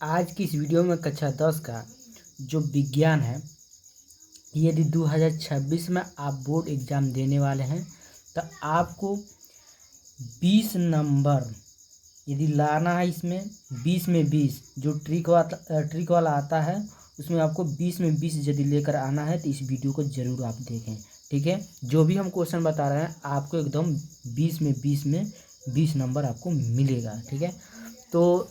आज की इस वीडियो में कक्षा 10 का जो विज्ञान है, यदि 2026 में आप बोर्ड एग्ज़ाम देने वाले हैं तो आपको 20 नंबर यदि लाना है। इसमें 20 में 20 जो ट्रिक वाला आता है, उसमें आपको 20 में 20 यदि लेकर आना है तो इस वीडियो को ज़रूर आप देखें। ठीक है, जो भी हम क्वेश्चन बता रहे हैं आपको एकदम 20 में 20 नंबर आपको मिलेगा। ठीक है, तो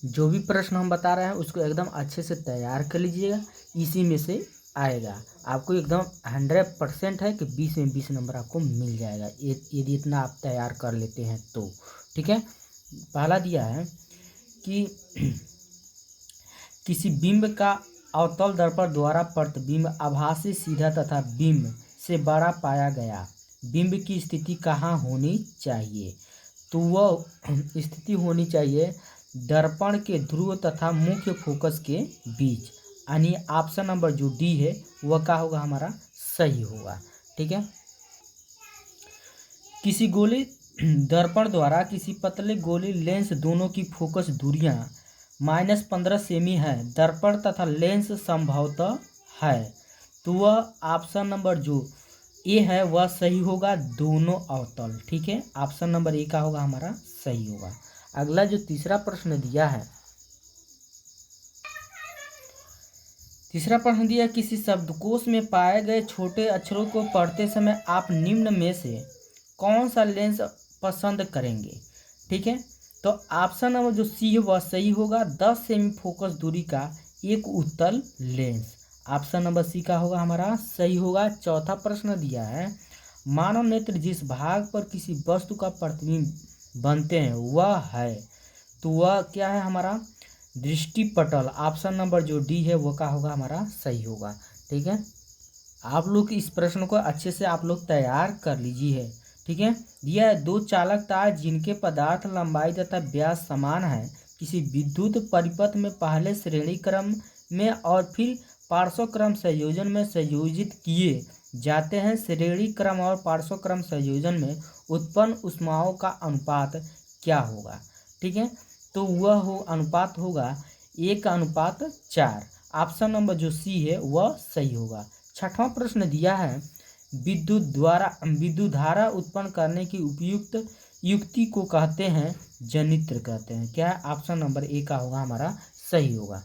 जो भी प्रश्न हम बता रहे हैं उसको एकदम अच्छे से तैयार कर लीजिएगा, इसी में से आएगा। आपको एकदम 100% है कि 20 में 20 नंबर आपको मिल जाएगा यदि इतना आप तैयार कर लेते हैं तो। ठीक है, पहला दिया है कि किसी बिंब का अवतल दर्पण द्वारा प्रतिबिंब आभासी सीधा तथा बिंब से बड़ा पाया गया। बिंब की स्थिति कहाँ होनी चाहिए? तो वह स्थिति होनी चाहिए दर्पण के ध्रुव तथा मुख्य फोकस के बीच, यानी ऑप्शन नंबर जो डी है वह क्या होगा हमारा सही होगा। ठीक है, किसी गोली दर्पण द्वारा किसी पतले गोली लेंस दोनों की फोकस दूरियां -15 सेमी है। दर्पण तथा लेंस संभवतः है, तो वह ऑप्शन नंबर जो ए है वह सही होगा, दोनों अवतल। ठीक है, ऑप्शन नंबर ए का होगा हमारा सही होगा। अगला जो तीसरा प्रश्न दिया है, तीसरा प्रश्न दिया किसी शब्दकोश में पाए गए छोटे अक्षरों को पढ़ते समय आप निम्न में से कौन सा लेंस पसंद करेंगे? ठीक है, तो ऑप्शन नंबर जो सी है वह सही होगा, 10 सेमी फोकस दूरी का एक उत्तल लेंस। ऑप्शन नंबर सी का होगा हमारा सही होगा। चौथा प्रश्न दिया है मानव नेत्र जिस भाग पर किसी वस्तु का प्रतिबिंब बनते हैं वह है, तो वह क्या है हमारा दृष्टिपटल। ऑप्शन नंबर जो डी है वो का होगा हमारा सही होगा। ठीक है, आप लोग इस प्रश्न को अच्छे से आप लोग तैयार कर लीजिए। ठीक है, यह दो चालक तार जिनके पदार्थ लंबाई तथा व्यास समान है किसी विद्युत परिपथ में पहले श्रेणी क्रम में और फिर पार्श्व क्रम संयोजन में संयोजित किए जाते हैं। श्रेणी क्रम और पार्श्व क्रम संयोजन में उत्पन्न ऊष्माओं का अनुपात क्या होगा? ठीक है, तो वह अनुपात होगा 1:4। ऑप्शन नंबर जो सी है वह सही होगा। छठवां प्रश्न दिया है विद्युत धारा उत्पन्न करने की उपयुक्त युक्ति को कहते हैं जनित्र कहते हैं। क्या है? ऑप्शन नंबर ए का होगा हमारा सही होगा।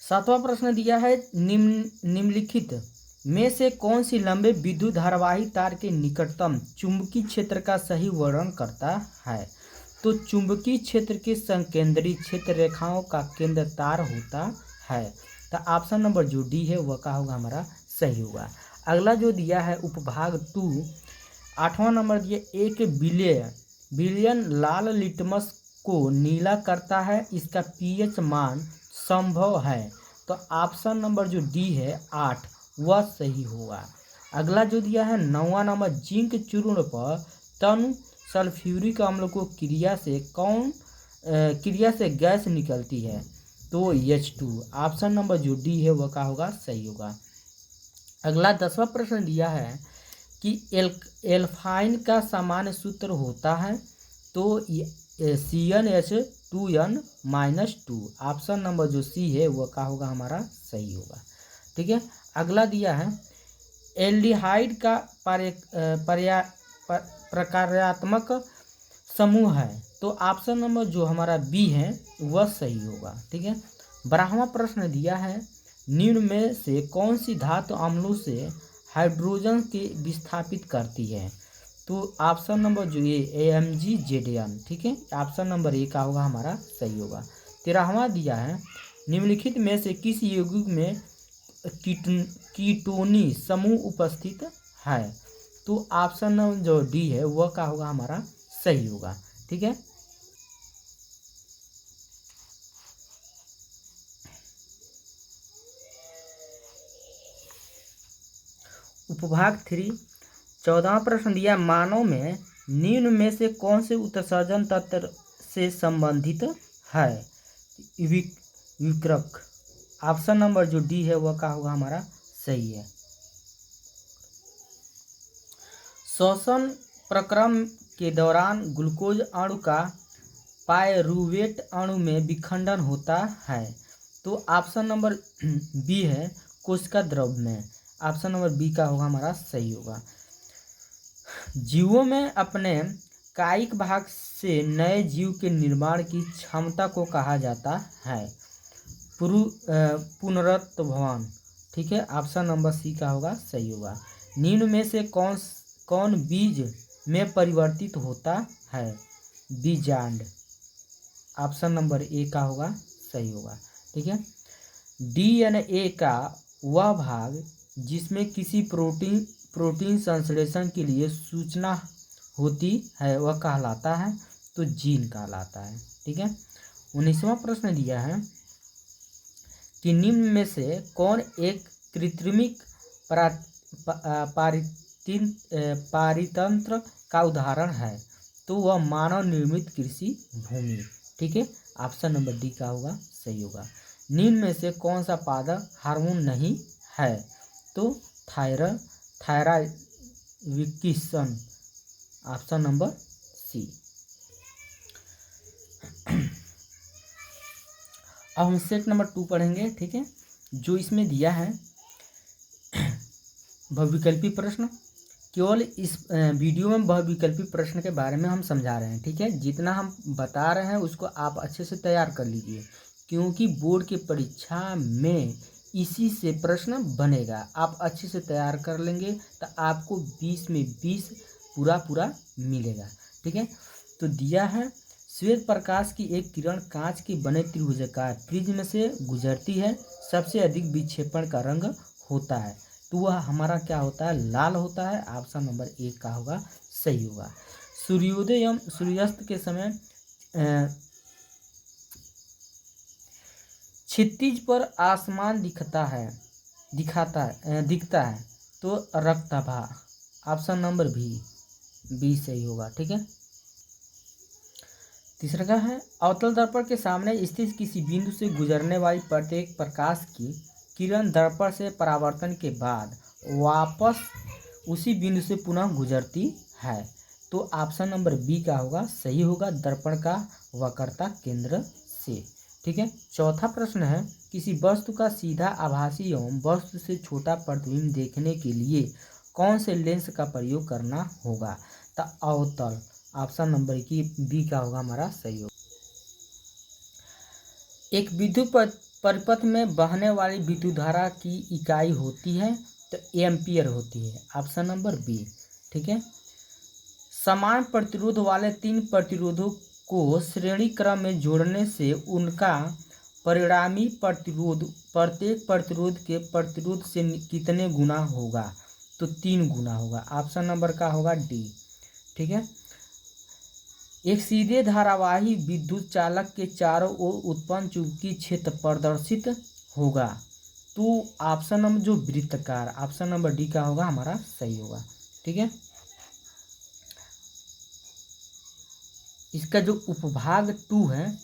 सातवां प्रश्न दिया है निम्नलिखित में से कौन सी लंबे विद्युत धारावाही तार के निकटतम चुंबकीय क्षेत्र का सही वर्णन करता है? तो चुंबकीय क्षेत्र के संकेंद्रित क्षेत्र रेखाओं का केंद्र तार होता है। तो ऑप्शन नंबर जो डी है वह का होगा हमारा सही होगा। अगला जो दिया है उपभाग 2, 8वां नंबर दिया एक बिलियन लाल लिटमस को नीला करता है, इसका पीएच मान संभव है। तो ऑप्शन नंबर जो डी है 8 वह सही होगा। अगला जो दिया है 9वां नंबर जिंक चूर्ण पर तनु सल्फ्यूरिक अम्ल को क्रिया से गैस निकलती है, तो H2। ऑप्शन नंबर जो डी है वह का होगा सही होगा। अगला 10वां प्रश्न दिया है कि एल्फाइन का सामान्य सूत्र होता है, तो CnH2n-2। ऑप्शन नंबर जो सी है वह का होगा हमारा सही होगा। ठीक है, अगला दिया है एल्डिहाइड का प्रकार्यात्मक समूह है, तो ऑप्शन नंबर जो हमारा बी है वह सही होगा। ठीक है, 12वां प्रश्न दिया है निम्न में से कौन सी धातु अम्लों से हाइड्रोजन के विस्थापित करती है? तो ऑप्शन नंबर जो ये AmGZn। ठीक है, ऑप्शन नंबर ए का होगा हमारा सही होगा। 13वां दिया है निम्नलिखित में से किस यौगिक में कीटोनी समूह उपस्थित है? तो ऑप्शन नंबर जो डी है वह का होगा हमारा सही होगा। ठीक है, उपभाग 3, 14वां प्रश्न दिया मानव में निम्न में से कौन से उत्सर्जन तंत्र से संबंधित है? विकृक। ऑप्शन नंबर जो डी है वह का होगा हमारा सही है। श्वसन प्रक्रम के दौरान ग्लूकोज अणु का पायरूवेट अणु में विखंडन होता है? तो ऑप्शन नंबर बी है कोशिका द्रव में। ऑप्शन नंबर बी का होगा हमारा सही होगा। जीवों में अपने कायिक भाग से नए जीव के निर्माण की क्षमता को कहा जाता है पुनरुत्भवन। ठीक है, ऑप्शन नंबर सी का होगा सही होगा। निम्न में से कौन बीज में परिवर्तित होता है? बीजांड। ऑप्शन नंबर ए का होगा सही होगा। ठीक है, डीएनए का वह भाग जिसमें किसी प्रोटीन संश्लेषण के लिए सूचना होती है वह कहलाता है? तो जीन कहलाता है। ठीक है, 19वां प्रश्न दिया है कि निम्न में से कौन एक कृत्रिमिक पारितंत्र का उदाहरण है? तो वह मानव निर्मित कृषि भूमि। ठीक है, ऑप्शन नंबर डी का होगा सही होगा। निम्न में से कौन सा पादप हार्मोन नहीं है? तो थायराविकिसन। ऑप्शन नंबर सी। अब हम सेट नंबर 2 पढ़ेंगे। ठीक है, जो इसमें दिया है बहुविकल्पी प्रश्न। केवल इस वीडियो में बहुविकल्पी प्रश्न के बारे में हम समझा रहे हैं। ठीक है, जितना हम बता रहे हैं उसको आप अच्छे से तैयार कर लीजिए, क्योंकि बोर्ड की परीक्षा में इसी से प्रश्न बनेगा। आप अच्छे से तैयार कर लेंगे तो आपको 20 में 20 पूरा मिलेगा। ठीक है, तो दिया है श्वेत प्रकाश की एक किरण कांच के बने त्रिभुजाकार प्रिज्म से गुजरती है, सबसे अधिक विक्षेपण का रंग होता है, तो वह हमारा क्या होता है? लाल होता है। ऑप्शन नंबर ए का होगा सही होगा। सूर्योदय एवं सूर्यास्त के समय क्षितिज पर आसमान दिखता है तो रक्तभा। ऑप्शन नंबर बी सही होगा। ठीक है, तीसरा का है अवतल दर्पण के सामने स्थित किसी बिंदु से गुजरने वाली प्रत्येक प्रकाश की किरण दर्पण से परावर्तन के बाद वापस उसी बिंदु से पुनः गुजरती है, तो ऑप्शन नंबर बी का होगा सही होगा, दर्पण का वक्रता केंद्र से। ठीक है, चौथा प्रश्न है किसी वस्तु का सीधा आभासी एवं वस्तु से छोटा प्रतिबिंब देखने के लिए कौन से लेंस का प्रयोग करना होगा? तो अवतल। ऑप्शन नंबर बी का होगा हमारा सही होगा। एक विद्युत परिपथ में बहने वाली विद्युत धारा की इकाई होती है तो एम्पियर होती है। Option number B. ठीक है, समान प्रतिरोध वाले 3 प्रतिरोधों को श्रेणी क्रम में जोड़ने से उनका परिणामी प्रतिरोध प्रत्येक प्रतिरोध के प्रतिरोध से कितने गुना होगा? तो 3 गुना होगा। ऑप्शन नंबर का होगा डी। ठीक है, एक सीधे धारावाही विद्युत चालक के चारों ओर उत्पन्न चुंबकीय क्षेत्र प्रदर्शित होगा, तो ऑप्शन नंबर जो वृत्ताकार, ऑप्शन नंबर डी का होगा हमारा सही होगा। ठीक है, इसका जो उपभाग 2 है,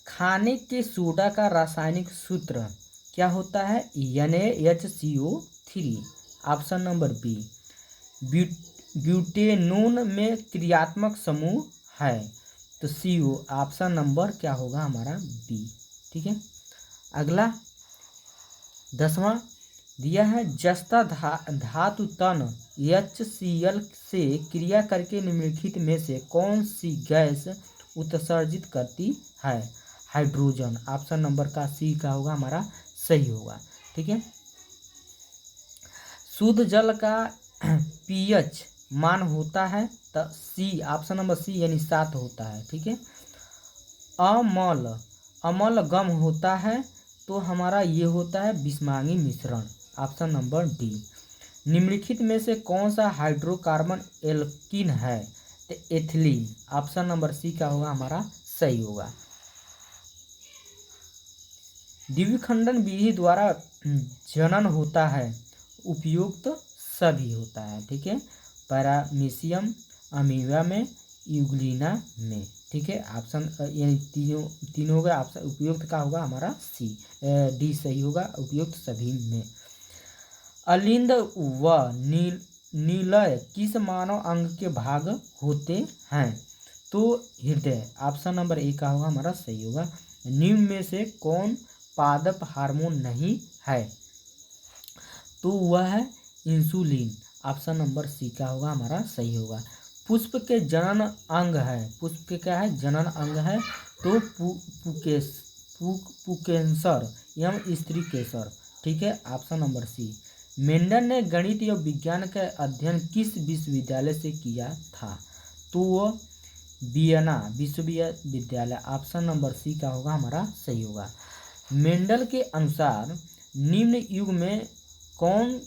खाने के सोडा का रासायनिक सूत्र क्या होता है? NaHCO3। Option number B. Butanone में क्रियात्मक समूह है तो CO। ऑप्शन नंबर क्या होगा हमारा बी। ठीक है, अगला 10वां दिया है जस्ता धातु तन HCl से क्रिया करके निम्नलिखित में से कौन सी गैस उत्सर्जित करती है? हाइड्रोजन। ऑप्शन नंबर का सी का होगा हमारा सही होगा। ठीक है, शुद्ध जल का pH मान होता है तो सी, ऑप्शन नंबर सी यानी 7 होता है। ठीक है, अम्ल गम होता है तो हमारा ये होता है बिस्मांगी मिश्रण। Option number D. निम्नलिखित में से कौन सा हाइड्रोकार्बन एल्कीन है? तो एथिलीन। ऑप्शन नंबर सी का होगा हमारा सही होगा। द्विखंडन विधि द्वारा जनन होता है, उपयुक्त सभी होता है। ठीक है, पैरामीशियम, अमीबा में, यूग्लिना में। ठीक है, ऑप्शन यानी तीनों होगा। ऑप्शन उपयुक्त का होगा हमारा सी, डी सही होगा, उपयुक्त सभी में। अलिंद व नीलय किस मानव अंग के भाग होते हैं? तो हृदय, ऑप्शन नंबर ए का होगा हमारा सही होगा। निम्न में से कौन पादप हार्मोन नहीं है? तो वह है इंसुलिन, ऑप्शन नंबर सी का होगा हमारा सही होगा। पुष्प के जनन अंग है, पुष्प के क्या है? जनन अंग है। तो पुकेंसर एवं स्त्री केसर, ठीक है, ऑप्शन नंबर सी। मेंडल ने गणित एवं विज्ञान का अध्ययन किस विश्वविद्यालय से किया था? तो वह वियना विश्वविद्यालय, ऑप्शन नंबर सी का होगा हमारा सही होगा। मेंडल के अनुसार निम्न युग में कौन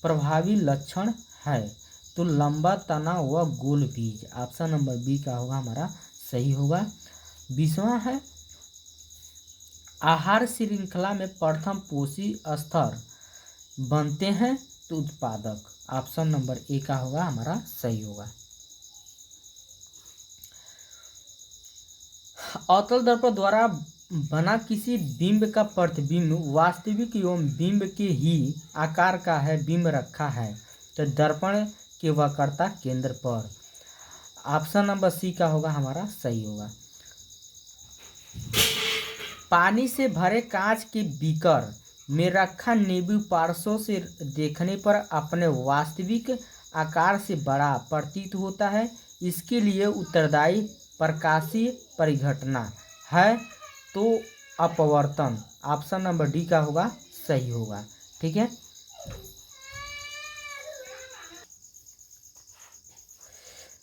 प्रभावी लक्षण है? तो लंबा तना व गोल बीज, ऑप्शन नंबर बी का होगा हमारा सही होगा। 20वां है आहार श्रृंखला में प्रथम पोषी स्तर बनते हैं तो उत्पादक, ऑप्शन नंबर ए का होगा हमारा सही होगा। अवतल दर्पण द्वारा बना किसी बिंब का प्रतिबिंब वास्तविक एवं बिंब के ही आकार का है, बिंब रखा है तो दर्पण के वक्रता केंद्र पर, ऑप्शन नंबर सी का होगा हमारा सही होगा। पानी से भरे कांच के बीकर में रखा नींबू पार्श्व से देखने पर अपने वास्तविक आकार से बड़ा प्रतीत होता है, इसके लिए उत्तरदायी प्रकाशीय परिघटना है तो अपवर्तन, ऑप्शन नंबर डी का होगा सही होगा, ठीक है।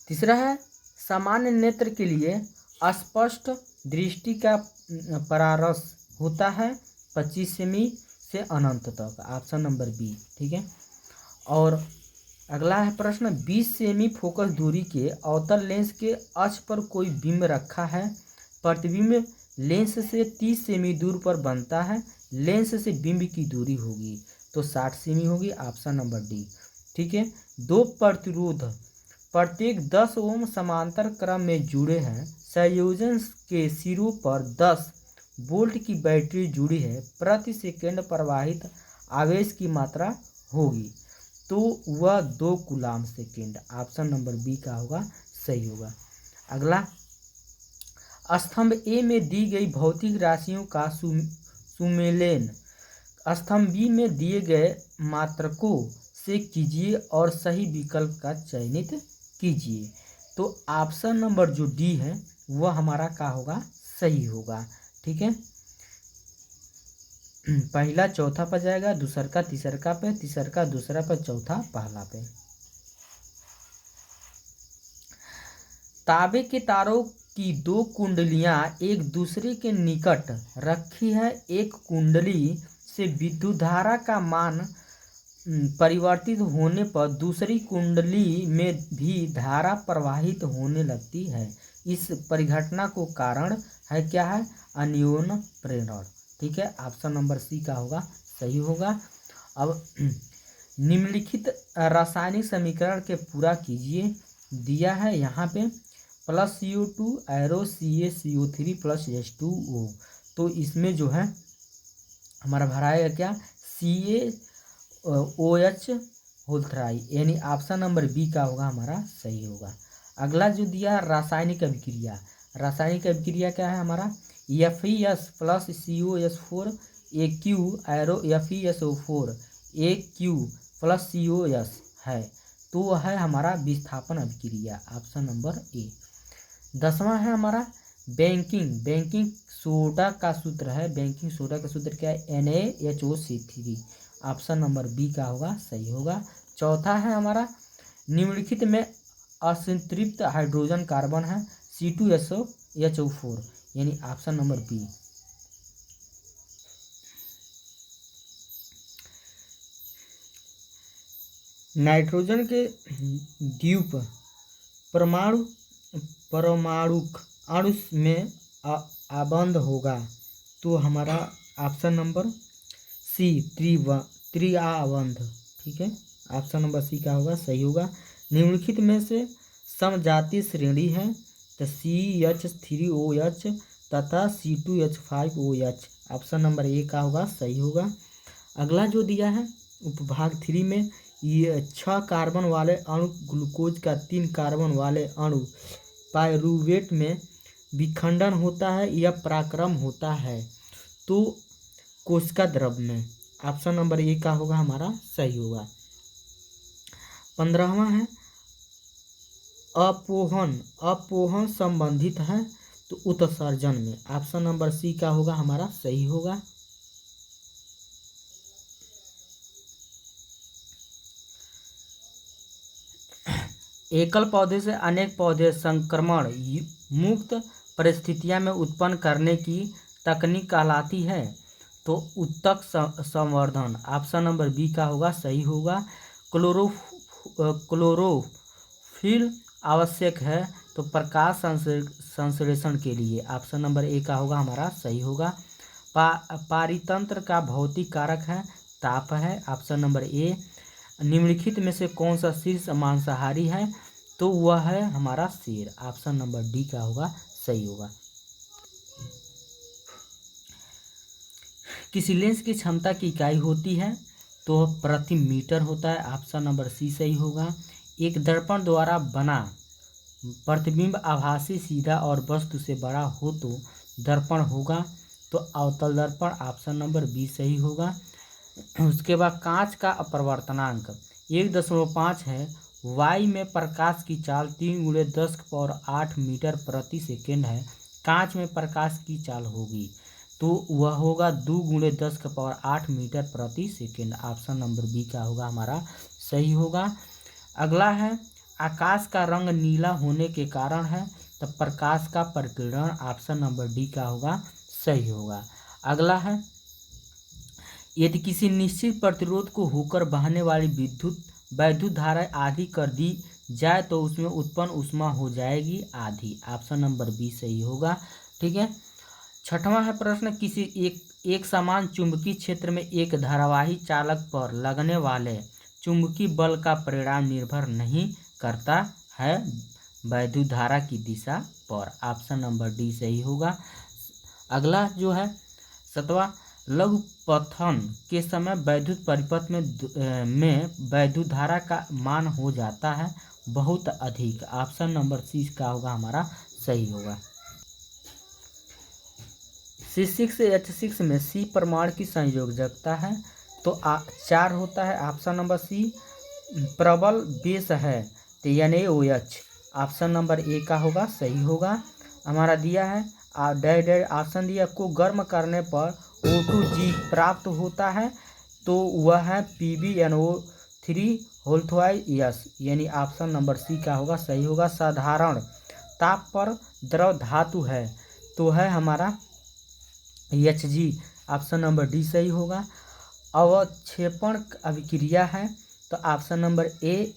तीसरा है सामान्य नेत्र के लिए स्पष्ट दृष्टि का परारस होता है 25 सेमी से अनंत तक, ऑप्शन नंबर बी, ठीक है। और अगला है प्रश्न 20 सेमी फोकस दूरी के अवतल लेंस के अक्ष पर कोई बिंब रखा है, प्रतिबिंब लेंस से 30 सेमी दूर पर बनता है, लेंस से बिंब की दूरी होगी तो 60 सेमी होगी, ऑप्शन नंबर डी, ठीक है। दो प्रतिरोध प्रत्येक 10 ओम समांतर क्रम में जुड़े हैं, संयोजन के सिरों पर 10 वोल्ट की बैटरी जुड़ी है, प्रति सेकंड प्रवाहित आवेश की मात्रा होगी तो वह 2 coulomb second, option number B का होगा सही होगा। अगला स्तंभ ए में दी गई भौतिक राशियों का सुमेलन स्तंभ बी में दिए गए मात्रकों से कीजिए और सही विकल्प का चयनित कीजिए तो ऑप्शन नंबर जो डी है वह हमारा क्या होगा सही होगा, ठीक है। पहला चौथा पर जाएगा, दूसरा का तीसरा पे, तीसरा का दूसरा पे, चौथा पहला पे। तांबे के तारों की 2 कुंडलियां एक दूसरे के निकट रखी है, एक कुंडली से विद्युत धारा का मान परिवर्तित होने पर दूसरी कुंडली में भी धारा प्रवाहित होने लगती है, इस परिघटना को कारण है क्या है? अन्योन्य प्रेरण, ठीक है, ऑप्शन नंबर सी का होगा सही होगा। अब निम्नलिखित रासायनिक समीकरण के पूरा कीजिए, दिया है यहाँ पे plus CO2 arrow CaCO3 plus H2O, तो इसमें जो है हमारा भराएगा क्या CaOH होल थ्राई, यानी ऑप्शन नंबर बी का होगा हमारा सही होगा। अगला जो दिया है रासायनिक अभिक्रिया, रासायनिक अभिक्रिया क्या है हमारा FeS plus COS4 AQ arrow FeSO4 AQ plus COS है तो वह है हमारा विस्थापन अभिक्रिया, ऑप्शन नंबर ए। 10वां है हमारा बेकिंग सोडा का सूत्र है, बेकिंग सोडा का सूत्र क्या है NaHO3, ऑप्शन नंबर बी का होगा सही होगा। चौथा है हमारा निम्नलिखित में असंतृप्त हाइड्रोजन कार्बन है C2SO4, यानी ऑप्शन नंबर बी। नाइट्रोजन के द्वीप परमाणुक अणु में आबंध होगा तो हमारा ऑप्शन नंबर सी त्रिआबंध, ठीक है, ऑप्शन नंबर सी का होगा सही होगा। निम्नलिखित में से समजातीय श्रेणी है तो CH3OH तथा C2H5OH, ऑप्शन नंबर ए का होगा सही होगा। अगला जो दिया है उपभाग 3 में ये 6 कार्बन वाले अणु ग्लूकोज का 3 कार्बन वाले अणु पायरूवेट में विखंडन होता है या पराक्रम होता है? तो कोशिका द्रव में। ऑप्शन नंबर ए का होगा हमारा सही होगा। 15वां है अपोहन। अपोहन संबंधित है तो उत्सर्जन में। ऑप्शन नंबर सी का होगा हमारा सही होगा। एकल पौधे से अनेक पौधे संक्रमण मुक्त परिस्थितियां में उत्पन्न करने की तकनीक कहलाती है तो उत्तक संवर्धन। ऑप्शन नंबर बी का होगा सही होगा। क्लोरोफिल आवश्यक है तो प्रकाश संश्लेषण के लिए। ऑप्शन नंबर ए का होगा हमारा सही होगा। पारितंत्र का भौतिक कारक है ताप है। ऑप्शन नंबर ए। निम्नलिखित में से कौन सा शीर्ष मांसाहारी है तो वह है हमारा शेर। ऑप्शन नंबर डी का होगा सही होगा। किसी लेंस की क्षमता की इकाई होती है तो प्रति मीटर होता है। ऑप्शन नंबर सी सही होगा। एक दर्पण द्वारा बना प्रतिबिंब आभासी सीधा और वस्तु से बड़ा हो तो दर्पण होगा तो अवतल दर्पण। ऑप्शन नंबर बी सही होगा। उसके बाद कांच का अपवर्तनांक 1.5 है। वाई में प्रकाश की चाल 3×10⁸ मीटर प्रति सेकेंड है। कांच में प्रकाश की चाल होगी तो वह होगा 2×10⁸ मीटर प्रति सेकेंड। ऑप्शन नंबर बी का होगा हमारा सही होगा। अगला है आकाश का रंग नीला होने के कारण है तो प्रकाश का प्रकीर्णन। ऑप्शन नंबर डी का होगा सही होगा। अगला है यदि किसी निश्चित प्रतिरोध को होकर बहने वाली वैद्युत धारा आधी कर दी जाए तो उसमें उत्पन्न ऊष्मा हो जाएगी आधी। ऑप्शन नंबर बी सही होगा। ठीक है। 6वां है प्रश्न किसी एक समान चुंबकीय क्षेत्र में एक धारावाही चालक पर लगने वाले चुंबकीय बल का परिणाम निर्भर नहीं करता है वैद्युत धारा की दिशा पर। ऑप्शन नंबर डी सही होगा। अगला जो है 7वां लघुपथन के समय वैद्युत परिपथ में वैद्युत धारा का मान हो जाता है बहुत अधिक। ऑप्शन नंबर सी का होगा हमारा सही होगा। C6H6 में C परमाणु की संयोजकता है तो 4 होता है। Option number C. प्रबल बेस है तो NaOH। ऑप्शन नंबर ए का होगा सही होगा। हमारा दिया है ऑप्शन दिया को गर्म करने पर O2G प्राप्त होता है तो वह है PbNO3 यानी ऑप्शन नंबर सी का होगा सही होगा। साधारण ताप पर द्रव धातु है तो है हमारा Hg। ऑप्शन नंबर डी सही होगा। अवक्षेपण अभिक्रिया है तो ऑप्शन नंबर ए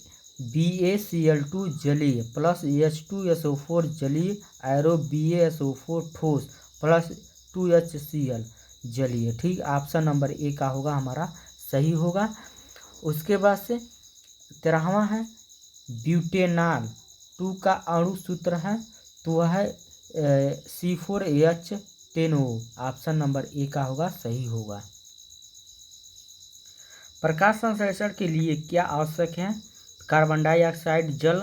BaCl2 जलीय प्लस H2SO4 जलीय एरो BaSO4 ठोस प्लस 2HCl जलीय। ठीक। ऑप्शन नंबर ए का होगा हमारा सही होगा। उसके बाद से 13वां है ब्यूटेनॉल 2 का अणु सूत्र है तो वह है C4H10O। ऑप्शन नंबर ए का होगा सही होगा। प्रकाश संश्लेषण के लिए क्या आवश्यक है? कार्बन डाइऑक्साइड, जल,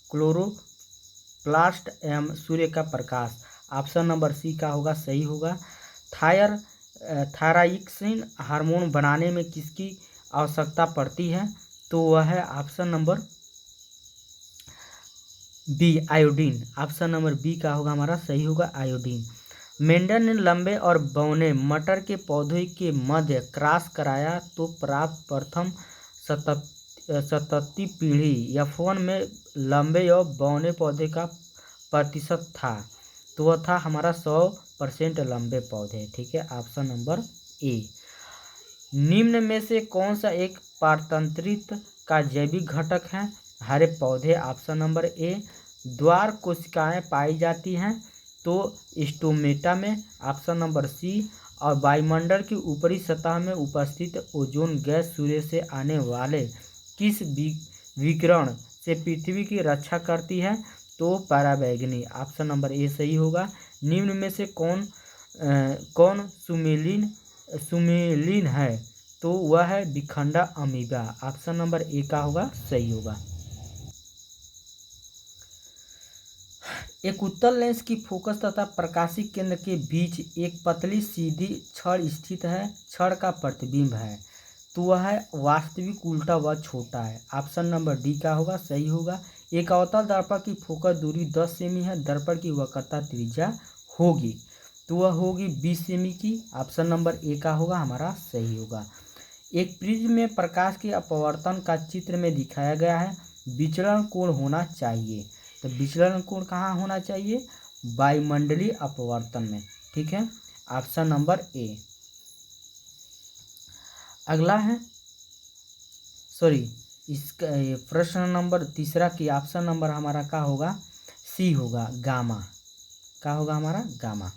क्लोरोप्लास्ट एवं सूर्य का प्रकाश। ऑप्शन नंबर सी का होगा सही होगा। थायराक्सिन हार्मोन बनाने में किसकी आवश्यकता पड़ती है तो वह है option number B iodine. Option number B का होगा हमारा सही होगा आयोडीन। मेंडल ने लंबे और बौने मटर के पौधे के मध्य क्रॉस कराया तो प्राप्त प्रथम सतती पीढ़ी F1 में लंबे और बौने पौधे का प्रतिशत था तो वह था हमारा 100% लंबे पौधे। ठीक है। ऑप्शन नंबर ए। निम्न में से कौन सा एक पारतंत्रित का जैविक घटक है? हरे पौधे। Option number A. द्वार कोशिकाएं पाई जाती हैं तो स्टोमेटा में। Option number C. और वायुमंडल की ऊपरी सतह में उपस्थित ओजोन गैस सूर्य से आने वाले किस विकिरण से पृथ्वी की रक्षा करती है तो पराबैंगनी। ऑप्शन नंबर ए सही होगा। निम्न में से कौन सुमेलिन है तो वह है बिखंडा अमीबा। ऑप्शन नंबर ए का होगा सही होगा। एक उत्तल लेंस की फोकस तथा प्रकाशीय केंद्र के बीच एक पतली सीधी छड़ स्थित है। छड़ का प्रतिबिंब है तो वह है वास्तविक उल्टा व छोटा है। ऑप्शन नंबर डी का होगा, सही होगा। एक अवतल दर्पण की फोकस दूरी 10 सेमी है। दर्पण की वक्रता त्रिज्या होगी तो वह होगी 20 सेमी की। ऑप्शन नंबर ए का होगा हमारा, सही होगा। एक प्रिज्म में प्रकाश के अपवर्तन का चित्र में दिखाया गया है। विचलन कोण होना चाहिए, तो विचलन कोण कहाँ होना चाहिए? वायुमंडलीय अपवर्तन में, ठीक है। ऑप्शन नंबर ए। अगला है, सॉरी, इसका प्रश्न नंबर तीसरा की ऑप्शन नंबर हमारा क्या होगा? सी होगा, गामा। क्या होगा हमारा? गामा।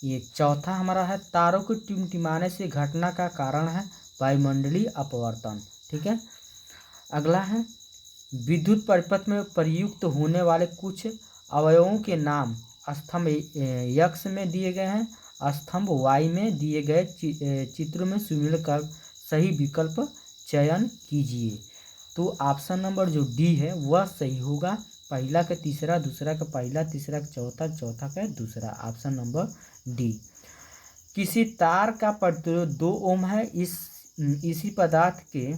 ये चौथा हमारा है, तारों के टिमटिमाने से घटना का कारण है वायुमंडलीय अपवर्तन, ठीक है। अगला है, विद्युत परिपथ में प्रयुक्त होने वाले कुछ अवयवों के नाम स्तंभ एक्स में दिए गए हैं, स्तंभ वाई में दिए गए चित्र में सुमेलित कर सही विकल्प चयन कीजिए। तो ऑप्शन नंबर जो डी है वह सही होगा। पहला का तीसरा, दूसरा का पहला, तीसरा का चौथा, चौथा का दूसरा। Option number D. किसी तार का प्रतिरोध 2 ओम है। इसी पदार्थ के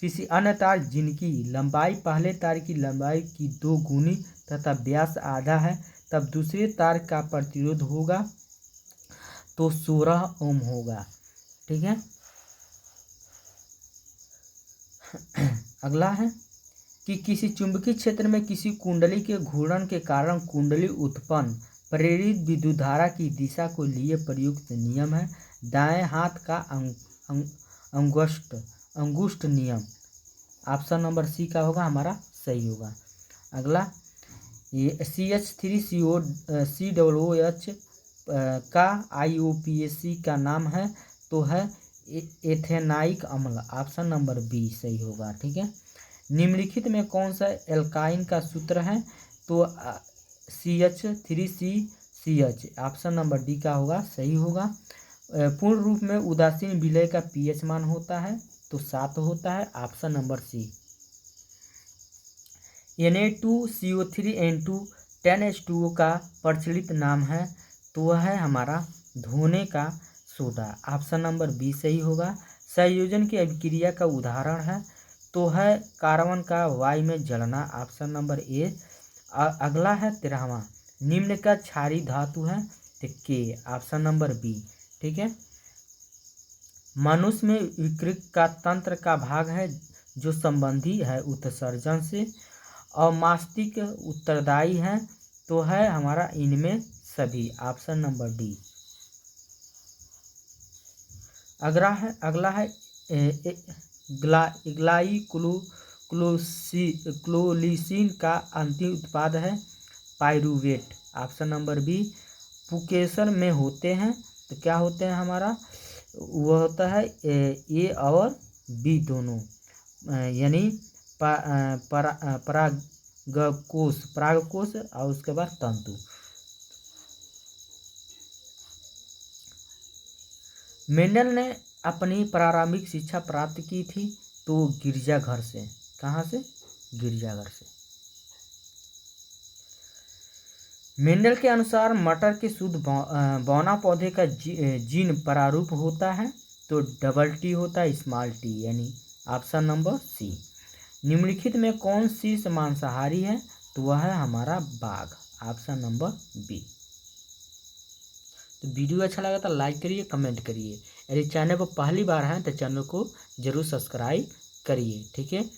किसी अन्य तार जिनकी लंबाई पहले तार की लंबाई की 2 गुनी तथा व्यास आधा है, तब दूसरे तार का प्रतिरोध होगा तो 16 ओम होगा, ठीक है। अगला है कि किसी चुंबकीय क्षेत्र में किसी कुंडली के घूर्णन के कारण कुंडली उत्पन्न प्रेरित विद्युत धारा की दिशा को लिए प्रयुक्त नियम है दाएं हाथ का अंगुष्ठ नियम। ऑप्शन नंबर सी का होगा हमारा, सही होगा। अगला, ये CH3COOH का IUPAC का नाम है तो है एथेनाइक अम्ल। ऑप्शन नंबर बी सही होगा, ठीक है। निम्नलिखित में कौन सा एल्काइन का सूत्र है? तो CH3CCH। ऑप्शन नंबर डी का होगा, सही होगा। पूर्ण रूप में उदासीन विलय का pH मान होता है तो 7 होता है। ऑप्शन नंबर सी। Na2CO3N2 10H2O का प्रचलित नाम है तो वह है हमारा धोने का सोडा। ऑप्शन नंबर बी सही होगा। संयोजन की अभिक्रिया का उदाहरण है तो है कार्बन का वायु में जलना। ऑप्शन नंबर ए। अगला है 13वां, निम्न का क्षारीय धातु है तो के। ऑप्शन नंबर बी, ठीक है। मनुष्य में यकृत का तंत्र का भाग है जो संबंधी है उत्सर्जन से, और मस्तिष्क उत्तरदायी है तो है हमारा इनमें सभी। Option number D. अगला है ग्लाइकोलिसिन का अंतिम उत्पाद है पाइरूवेट। Option number B. पुकेसर में होते हैं तो क्या होते हैं हमारा? वह होता है ए और बी दोनों, यानी परागकोश और उसके बाद तंतु। मेंडल ने अपनी प्रारंभिक शिक्षा प्राप्त की थी तो गिरजाघर से। कहाँ से? गिरजाघर से। मेंडल के अनुसार मटर के शुद्ध बौना पौधे का जीन प्रारूप होता है तो डबल टी होता है, स्मॉल टी, यानी ऑप्शन नंबर सी। निम्नलिखित में कौन सी मांसाहारी है? तो वह है हमारा बाघ। Option number B. तो वीडियो अच्छा लगा तो लाइक करिए, कमेंट करिए। यदि चैनल पर पहली बार हैं तो चैनल को जरूर सब्सक्राइब करिए, ठीक है।